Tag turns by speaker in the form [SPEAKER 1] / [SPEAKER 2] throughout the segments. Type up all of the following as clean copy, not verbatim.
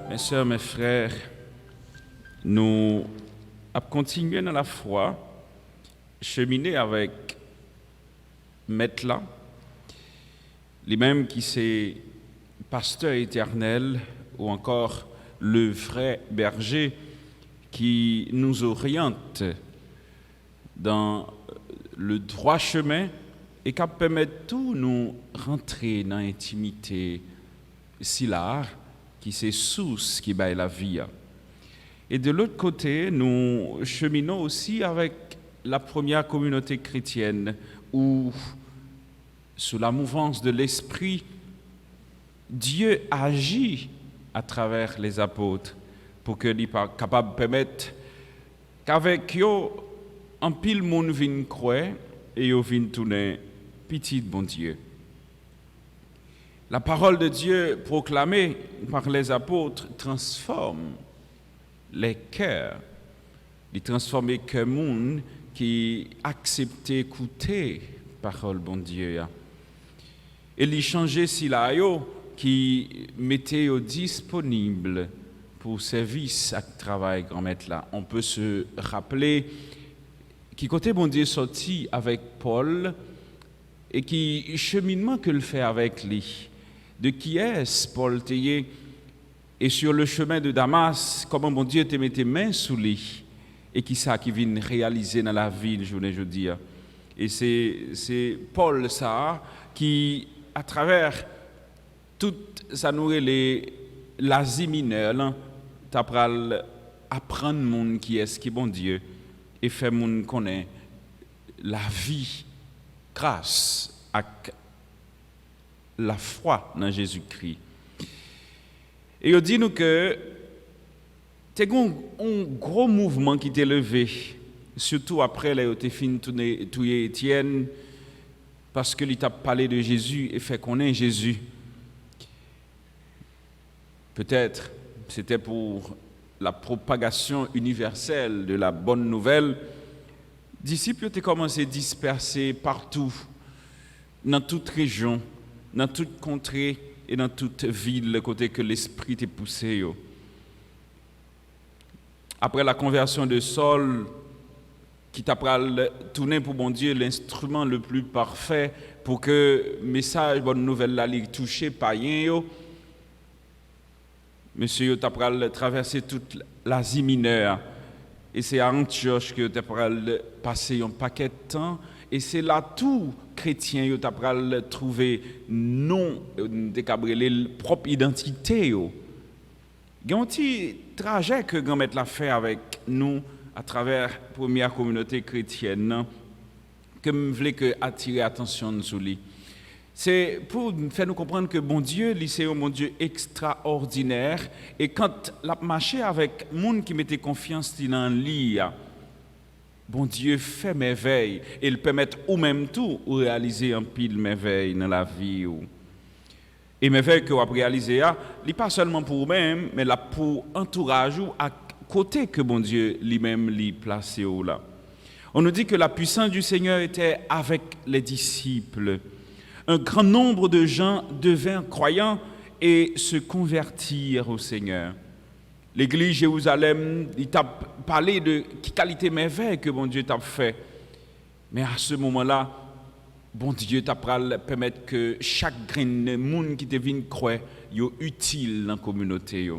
[SPEAKER 1] Mes sœurs, mes frères, nous avons continué dans la foi, cheminer avec Maître là, lui-même qui c'est pasteur éternel ou encore le vrai berger qui nous oriente dans le droit chemin et qui permet tout nous rentrer dans l'intimité si là qui c'est source qui baille la vie. Et de l'autre côté, nous cheminons aussi avec la première communauté chrétienne où, sous la mouvance de l'Esprit, Dieu agit à travers les apôtres pour que lui soit capable de permettre qu'avec eux, un pile monde vienne croire et eux vienne tourner petit bon Dieu. La parole de Dieu proclamée par les apôtres transforme les cœurs, il transforme les cœurs monde qui acceptent d'écouter la parole bon Dieu. Et il changeait si là qui mettait disponible pour service à travail grand maître là. On peut se rappeler qui côté bon Dieu sorti avec Paul et qui cheminement que le fait avec lui. De qui est-ce Paul Théier et sur le chemin de Damas, comment mon Dieu te mettait main sous lui et qui ça qui vient réaliser dans la vie le journée jeudi. Et c'est Paul ça qui à travers toute ça nourrit l'Asie mineure t'apprend apprendre monde qui est qui bon Dieu et faire monde connaît la vie grâce à la foi dans Jésus-Christ. Et il dit nous que c'est un gros mouvement qui t'est levé, surtout après les fin tué Étienne, parce que il t'a parlé de Jésus et fait qu'on est Jésus. Peut-être c'était pour la propagation universelle de la bonne nouvelle. Disciples ont commencé à disperser partout, dans toute région, dans toute contrée et dans toute ville, le côté que l'esprit t'est poussé. Après la conversion de Saul, qui t'a tourné pour bon Dieu l'instrument le plus parfait pour que le message, bonne nouvelle, là, les toucher païen. Monsieur, t'a traversé toute l'Asie mineure. Et c'est à Antioche que t'a passé un paquet de temps. Et c'est là tout chrétien yo t'a trouvé non de propre identité yo. Il y a un petit trajet que grand maître l'a fait avec nous à travers la première communauté chrétienne que me voulais que attirer attention sur lui. C'est pour faire nous comprendre que bon Dieu, c'est un bon Dieu extraordinaire et quand l'a marché avec monde qui mettait confiance dans lui, bon Dieu fait merveille et il permet ou même tout ou réaliser un pile merveille dans la vie. Et merveille que vous avez réalisé, ce n'est pas seulement pour vous-même, mais là pour entourage ou à côté que bon Dieu lui-même l'y placé là. On nous dit que la puissance du Seigneur était avec les disciples. Un grand nombre de gens devinrent croyants et se convertirent au Seigneur. L'église Jérusalem, il t'a parlé de qualité merveille que bon Dieu t'a fait. Mais à ce moment-là, bon Dieu t'a permettre que chaque grain de monde qui te vient croire yo utile dans la communauté.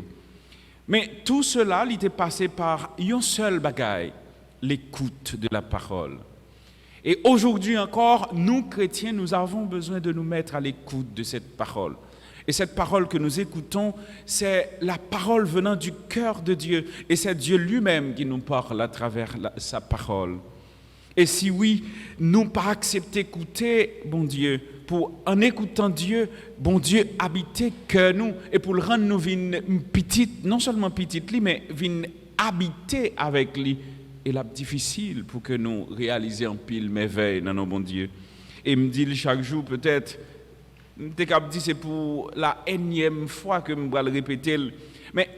[SPEAKER 1] Mais tout cela, il était passé par un seul bagaille, l'écoute de la parole. Et aujourd'hui encore, nous chrétiens, nous avons besoin de nous mettre à l'écoute de cette parole. Et cette parole que nous écoutons, c'est la parole venant du cœur de Dieu. Et c'est Dieu lui-même qui nous parle à travers sa parole. Et si oui, nous pas accepter d'écouter, bon Dieu, pour en écoutant Dieu, bon Dieu habiter cœur nous, et pour le rendre nous petite, non seulement petite, mais habiter avec lui. Et là, difficile pour que nous réalisions un pile merveille dans nos bons Dieu. Et me dit chaque jour peut-être, c'est pour la énième fois que je vais le répéter. Mais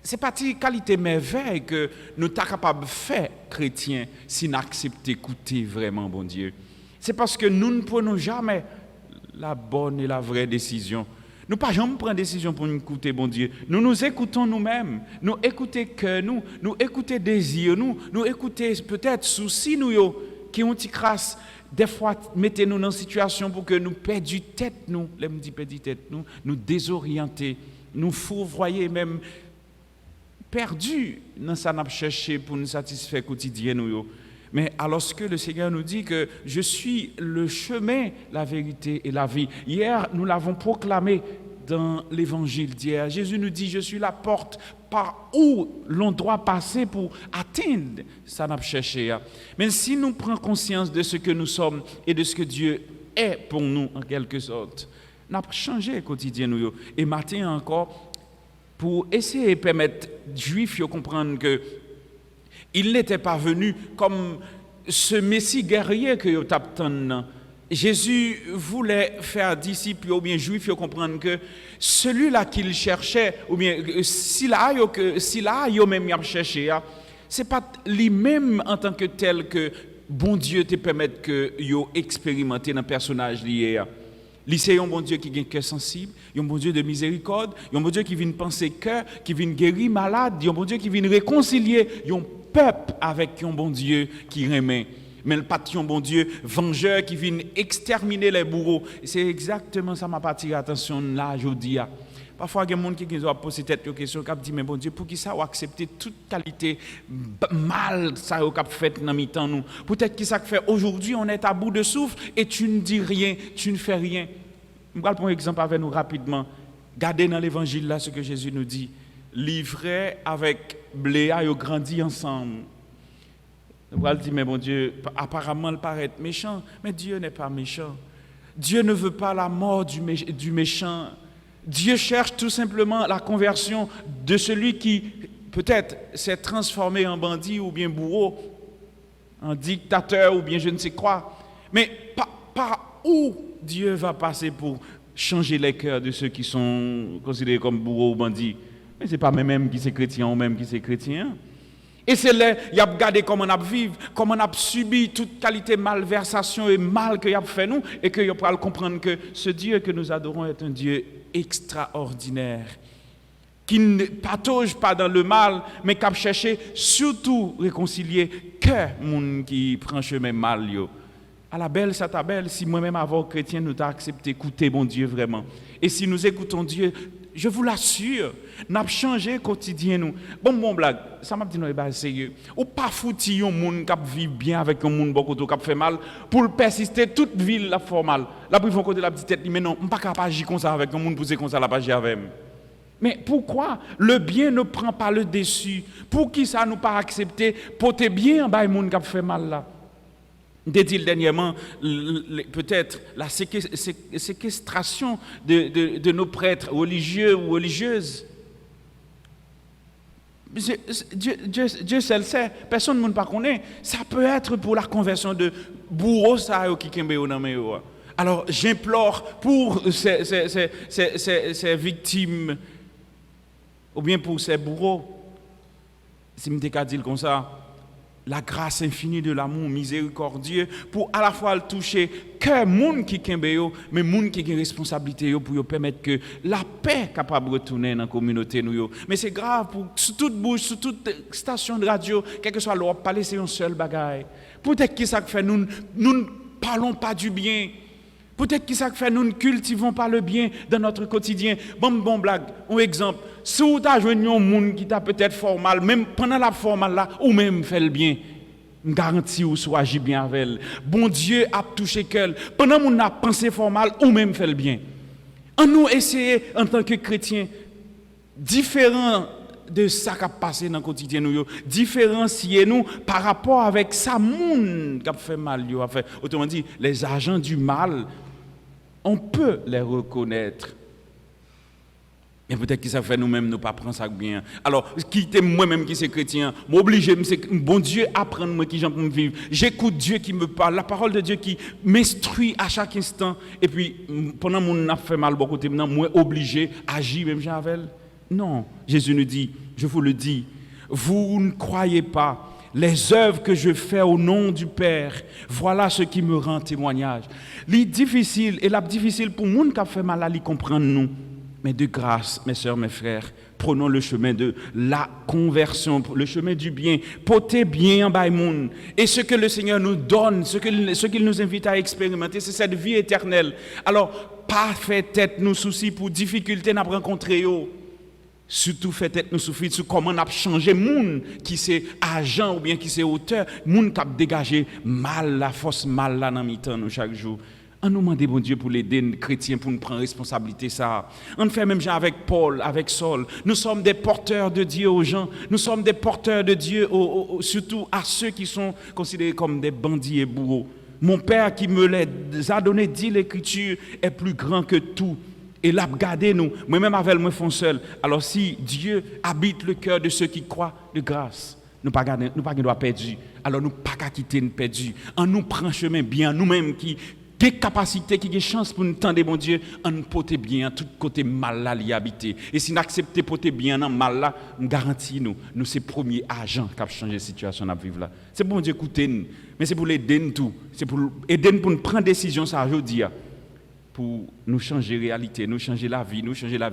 [SPEAKER 1] c'est pas une qualité merveille que nous sommes capables de faire, chrétiens, si nous acceptons d'écouter vraiment bon Dieu. C'est parce que nous ne prenons jamais la bonne et la vraie décision. Nous pas jamais prendre décision pour nous écouter bon Dieu. Nous écoutons nous-mêmes. Nous écoutons cœur nous écoutons désir nous écoutons peut-être soucis qui ont une crasse. Des fois, mettez-nous dans une situation pour que nous perdions tête, nous désorienter, nous fourvoyer même, perdus dans ça nous chercher pour nous satisfaire quotidien. Mais alors que le Seigneur nous dit que je suis le chemin, la vérité et la vie. Hier, nous l'avons proclamé dans l'évangile d'hier. Jésus nous dit, je suis la porte par où l'on doit passer pour atteindre ça n'a cherché. Mais si nous prenons conscience de ce que nous sommes et de ce que Dieu est pour nous en quelque sorte, nous avons changé quotidien nous. Et matin encore, pour essayer de permettre aux Juifs de comprendre que il n'était pas venu comme ce Messie guerrier que vous attendez. Jésus voulait faire disciples ou bien juifs comprendre que celui-là qu'il cherchait, ou bien s'il a même cherché, ce n'est pas lui-même en tant que tel que bon Dieu te permette que yo expérimenter dans le personnage lié. C'est un bon Dieu qui a un cœur sensible, un bon Dieu de miséricorde, un bon Dieu qui vient penser cœur, qui vient guérir malade, un bon Dieu qui vient réconcilier un peuple avec un bon Dieu qui remet. Mais le patron bon Dieu, vengeur qui vient exterminer les bourreaux. C'est exactement ça m'a attiré l'attention là aujourd'hui. Parfois, il y a des gens qui ont posé cette question, qui ont dit, mais bon Dieu, pour qui ça a accepté toute qualité mal ça a fait dans le temps nous. Peut-être que ça fait aujourd'hui, on est à bout de souffle et tu ne dis rien, tu ne fais rien. Je vais prendre un exemple avec nous rapidement. Gardez dans l'évangile là ce que Jésus nous dit. Livré avec blé, ils ont grandi ensemble. On va dire, mais bon Dieu, apparemment, il paraît méchant, mais Dieu n'est pas méchant. Dieu ne veut pas la mort du méchant. Dieu cherche tout simplement la conversion de celui qui, peut-être, s'est transformé en bandit ou bien bourreau, en dictateur ou bien je ne sais quoi. Mais par où Dieu va passer pour changer les cœurs de ceux qui sont considérés comme bourreaux ou bandits? Mais ce n'est pas même qui sont chrétiens ou même qui sont chrétiens. Et c'est là, il a regardé comment on a vécu, comment on a subi toute qualité malversation et mal qu'il a fait nous, et que vous pourrez comprendre que ce Dieu que nous adorons est un Dieu extraordinaire, qui ne patauge pas dans le mal, mais qui a cherché surtout réconcilier que les gens qui prennent chemin mal. À la belle, ça t'a belle, si moi-même, avant chrétien, nous avons accepté d'écouter mon Dieu vraiment. Et si nous écoutons Dieu, je vous l'assure, nous avons changé quotidien nous. Bon blague, ça m'a dit non, sérieux. Ou pas fouti un monde qui vit bien avec un monde beaucoup qui fait mal pour le persister toute ville la fait mal. Là ils vont côté la petite tête, mais non, on pas capable agir comme ça avec un monde pour comme ça la pas agir avec. Mais pourquoi le bien ne prend pas le dessus? Pour qui ça nous pas accepter porter bien en bas monde qui fait mal là? Dit-il dernièrement, peut-être la séquestration de nos prêtres religieux ou religieuses. Dieu seul sait, personne ne connaît. Ça peut être pour la conversion de bourreaux qui kembe dans mes. Alors j'implore pour ces victimes, ou bien pour ces bourreaux, si je me dis comme ça, la grâce infinie de l'amour miséricordieux pour à la fois le toucher que monde qui kembe yo mais monde qui a responsabilité yo pour permettre que la paix capable retourner dans la communauté nous yo. Mais c'est grave pour sur toute bouche, sur toute station de radio, quel que soit l'Europe, pas laisser un seul bagaille. Peut-être que ça fait nous ne parlons pas du bien. Peut-être que ça fait nous ne cultivons pas le bien dans notre quotidien. Bon blague, un exemple. Si vous avez joué un monde qui t'a peut-être fort mal, même pendant la formal là, ou même fait le bien, je garantis ou soit agit bien avec elle. Bon Dieu a touché qu'elle. Pendant qu'on a pensé fort mal, ou même fait le bien. En nous essayer en tant que chrétiens, différents de ça qui a passé dans le quotidien, différencier nous par rapport avec ça monde qui a fait mal. Autrement dit, les agents du mal, on peut les reconnaître. Mais peut-être que ça fait nous-mêmes, nous pas prendre ça bien. Alors, quitter moi-même qui suis chrétien, m'obliger, bon Dieu, apprendre moi qui j'en peux vivre. J'écoute Dieu qui me parle, la parole de Dieu qui m'instruit à chaque instant. Et puis, pendant mon a fait mal beaucoup de temps, moi obligé d'agir même avec. Non, Jésus nous dit, je vous le dis, vous ne croyez pas les œuvres que je fais au nom du Père, voilà ce qui me rend témoignage. C'est difficile, et la difficile pour les gens qui ont fait mal à comprendre nous. Mais de grâce, mes sœurs, mes frères, prenons le chemin de la conversion, le chemin du bien. Portez bien en bas monde. Et ce que le Seigneur nous donne, ce qu'il nous invite à expérimenter, c'est cette vie éternelle. Alors, pas fait tête nous soucis pour difficultés nous rencontrer. Surtout fait tête nous soucis sur comment on a changé monde qui c'est agent ou bien qui c'est auteur, monde qui a dégagé mal la force mal là dans mi-temps nous chaque jour. On nous demande bon Dieu pour l'aider les chrétiens pour nous prendre responsabilité ça. On fait même genre avec Paul, avec Saul. Nous sommes des porteurs de Dieu aux gens. Nous sommes des porteurs de Dieu surtout à ceux qui sont considérés comme des bandits et bourreaux. Mon Père qui me les a donné, dit l'Écriture, est plus grand que tout. Et l'a gardé nous, moi-même avec moi font seul. Alors si Dieu habite le cœur de ceux qui croient de grâce, nous pas doit perdu. Alors nous pas qu'à quitter nous perdu. En nous prend chemin bien nous-mêmes qui des capacités, qui des chances pour nous tendre mon Dieu, en nous porter bien, tout côté mal là l'y habiter. Et si nous acceptons porter bien dans mal là, nous garantit nous c'est premier agent qui a changé la situation à vivre là. C'est bon Dieu écouter nous, mais c'est pour l'aider nous tout. C'est pour aider nous pour nous prendre décision ça aujourd'hui pour nous changer réalité, nous changer la vie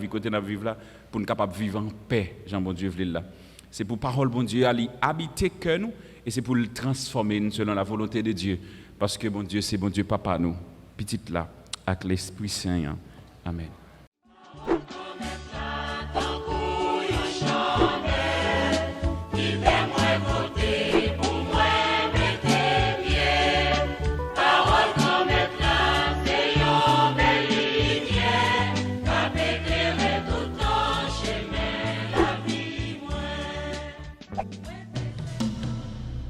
[SPEAKER 1] côté nous vivre là pour nous capable vivre en paix, Jean bon Dieu veut là. C'est pour parole bon Dieu aller habiter cœur nous et c'est pour le transformer selon la volonté de Dieu. Parce que bon Dieu, c'est bon Dieu papa nous, petite là, avec l'Esprit Saint. Amen.